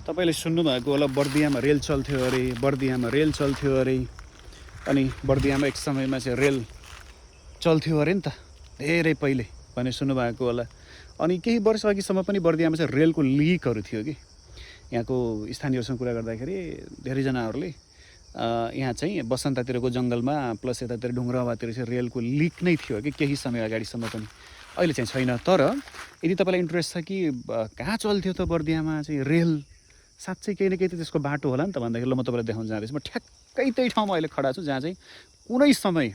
तपाईँले सुन्नुभएको होला बर्दियामा रेल चल्थ्यो अरे, बर्दियामा रेल चल्थ्यो अरे। अनि बर्दियामा एक समयमा चाहिँ रेल चल्थ्यो अरे नि त, धेरै पहिले भने सुन्नुभएको होला। अनि केही वर्ष अघिसम्म पनि बर्दियामा चाहिँ रेलको लिकहरू थियो कि। यहाँको स्थानीयहरूसँग कुरा गर्दाखेरि धेरैजनाहरूले यहाँ चाहिँ बसन्तातिरको जङ्गलमा प्लस यतातिर ढुङ्ग्रावातिर चाहिँ रेलको लिक नै थियो कि केही समय अगाडिसम्म पनि। अहिले चाहिँ छैन। तर यदि तपाईँलाई इन्ट्रेस्ट छ कि कहाँ चल्थ्यो त बर्दियामा चाहिँ रेल, साँच्चै केही न केही त त्यसको बाटो होला नि त भन्दाखेरि ल म तपाईँलाई देखाउन जाँदैछु। म ठ्याक्कै त्यही ठाउँमा अहिले खडा छु जहाँ चाहिँ कुनै समय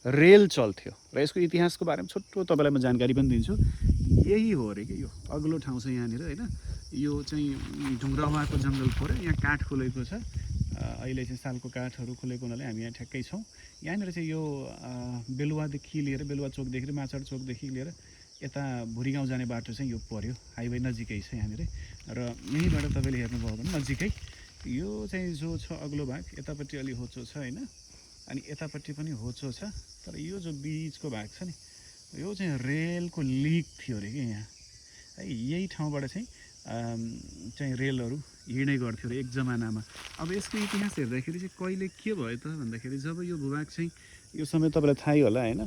रेल चल्थ्यो र यसको इतिहासको बारेमा छोटो तपाईँलाई म जानकारी पनि दिन्छु। यही हो अरे कि यो अग्लो ठाउँ छ यहाँनिर होइन। यो चाहिँ ढुङ्ग्रावाको जङ्गल पऱ्यो, यहाँ काठ खुलेको छ। अहिले चाहिँ सालको काठहरू खुलेको हुनाले हामी यहाँ ठ्याक्कै छौँ। यहाँनिर चाहिँ यो बेलुवादेखि लिएर बेलुवा चोकदेखि माछाड चोकदेखि लिएर यता भुरी गाउँ जाने बाटो चाहिँ यो पर्यो, हाइवे नजिकै छ यहाँनिर। र यहीँबाट तपाईँले हेर्नुभयो भने नजिकै यो चाहिँ जो छ अग्लो भाग, यतापट्टि अलि होचो छ होइन, अनि यतापट्टि पनि होचो छ। तर यो जो बिचको भाग छ नि, यो चाहिँ रेलको लिक थियो अरे कि यहाँ है। यही ठाउँबाट चाहिँ रेलहरू हिँड्ने गर्थ्यो अरे एक जमानामा। अब यसको इतिहास हेर्दाखेरि चाहिँ कहिले के भयो त भन्दाखेरि जब यो भूभाग चाहिँ यो समय तपाईँलाई थाहै होला होइन।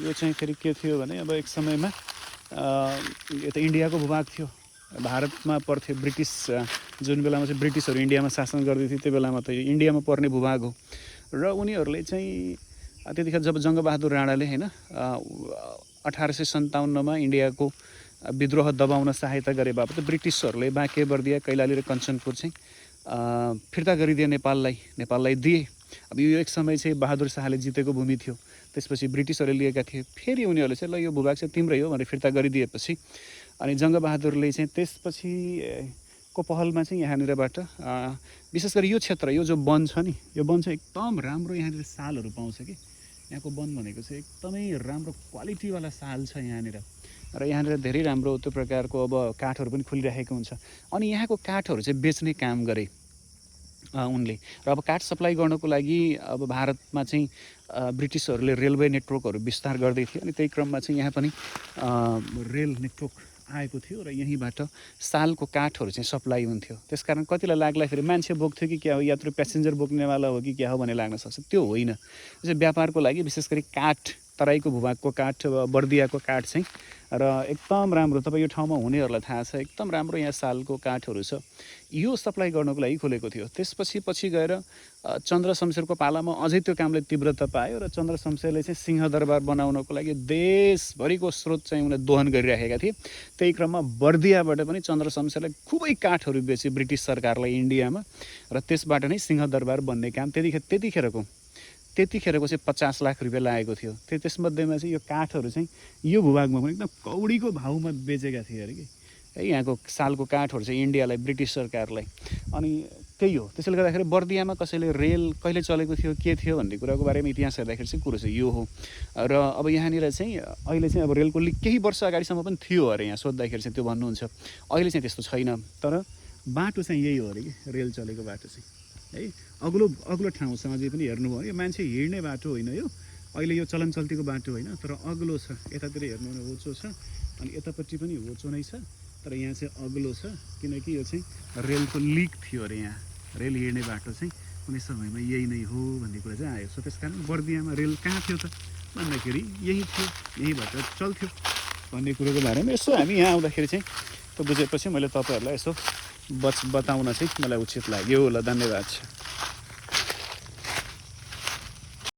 यो चाहिँ फेरि के थियो भने अब एक समयमा यो त इन्डियाको भूभाग थियो, भारतमा पर्थ्यो। ब्रिटिस जुन बेलामा चाहिँ ब्रिटिसहरू इन्डियामा शासन गर्दै थियो त्यो बेलामा त यो इन्डियामा पर्ने भूभाग हो। र उनीहरूले चाहिँ त्यतिखेर जब जङ्गबहादुर राणाले होइन 1857मा इन्डियाको विद्रोह दबाउन सहायता गरे बापत ब्रिटिसहरूले बाँके बर्दिया कैलाली र कञ्चनपुर चाहिँ फिर्ता गरिदिए नेपाललाई दिए। अब यो एक समय चाहिँ बहादुर शाहले जितेको भूमि थियो, त्यसपछि ब्रिटिसहरूले लिएका थिए। फेरि उनीहरूले चाहिँ ल यो भूभाग चाहिँ तिम्रै हो भनेर फिर्ता गरिदिएपछि अनि जङ्गबहादुरले चाहिँ त्यसपछि को पहलमा चाहिँ यहाँनिरबाट विशेष गरी यो क्षेत्र, यो जो वन छ नि, यो वन चाहिँ एकदम राम्रो यहाँनिर सालहरू पाउँछ कि। यहाँको वन भनेको चाहिँ एकदमै राम्रो क्वालिटीवाला साल छ यहाँनिर। र यहाँनिर धेरै राम्रो त्यो प्रकारको अब काठहरू पनि खुलिरहेको हुन्छ। अनि यहाँको काठहरू चाहिँ बेच्ने काम गरे उनले। र अब काठ सप्लाई गर्नको लागि अब भारतमा चाहिँ ब्रिटिसहरूले रेलवे नेटवर्कहरू विस्तार गर्दै थियो। अनि त्यही क्रममा चाहिँ यहाँ पनि रेल नेटवर्क आएको थियो र यहीँबाट सालको काठहरू चाहिँ सप्लाई हुन्थ्यो। त्यसकारण कतिलाई लाग्दाखेरि मान्छे बोक्थ्यो कि क्या हो, यात्रु प्यासेन्जर बोक्नेवाला हो कि क्या हो भन्ने लाग्न सक्छ। त्यो होइन, त्यसै व्यापारको लागि विशेष गरी काठ, तराईको भूभागको काठ, बर्दियाको काठ चाहिँ र एकदम राम्रो। तपाईँ यो ठाउँमा हुनेहरूलाई थाहा छ, एकदम राम्रो यहाँ सालको काठहरू छ। यो सप्लाई गर्नको लागि खोलेको थियो। त्यसपछि पछि गएर चन्द्र शमशेरको पालामा अझै त्यो कामले तीव्रता पायो र चन्द्र शमशेरले चाहिँ सिंहदरबार बनाउनको लागि देशभरिको स्रोत चाहिँ उनले दोहन गरिराखेका थिए। त्यही क्रममा बर्दियाबाट पनि चन्द्र शमशेरले खुबै काठहरू बेचे ब्रिटिस सरकारलाई इन्डियामा, र त्यसबाट नै सिंहदरबार बन्ने काम त्यतिखेरको चाहिँ 50 लाख रुपियाँ लागेको थियो। त्यसमध्येमा चाहिँ यो काठहरू चाहिँ यो भूभागमा पनि एकदम कौडीको भाउमा बेचेका थिए अरे कि है। यहाँको सालको काठहरू चाहिँ इन्डियालाई, ब्रिटिस सरकारलाई। अनि त्यही हो, त्यसैले गर्दाखेरि बर्दियामा कसैले रेल कहिले चलेको थियो के थियो भन्ने कुराको बारेमा इतिहास हेर्दाखेरि चाहिँ कुरो चाहिँ यो हो। र अब यहाँनिर चाहिँ अहिले चाहिँ अब रेलको लिक केही वर्ष अगाडिसम्म पनि थियो अरे, यहाँ सोद्धाखेरि चाहिँ त्यो भन्नुहुन्छ। अहिले चाहिँ त्यस्तो छैन। तर बाटो चाहिँ यही हो अरे कि, रेल चलेको बाटो चाहिँ है। अग्लो ठाउँ छ, अझै पनि हेर्नुभयो यो मान्छे हिँड्ने बाटो होइन, यो अहिले यो चलन चल्तीको बाटो होइन, तर अग्लो छ। यतातिर हेर्नु भने होचो छ, अनि यतापट्टि पनि होचो नै छ, तर यहाँ चाहिँ अग्लो छ। किनकि यो चाहिँ रेलको लिक थियो अरे। यहाँ रेल हिँड्ने बाटो चाहिँ कुनै समयमा यही नै हो भन्ने कुरा चाहिँ आयो। सो त्यस कारण बर्दियामा रेल कहाँ थियो त भन्दाखेरि यही थियो, यहीँबाट चल्थ्यो भन्ने कुरोको बारेमा यसो हामी यहाँ आउँदाखेरि चाहिँ त्यो बुझेपछि मैले तपाईँहरूलाई यसो बताउन चाहिँ मलाई उचित लाग्यो। ल, धन्यवाद छ।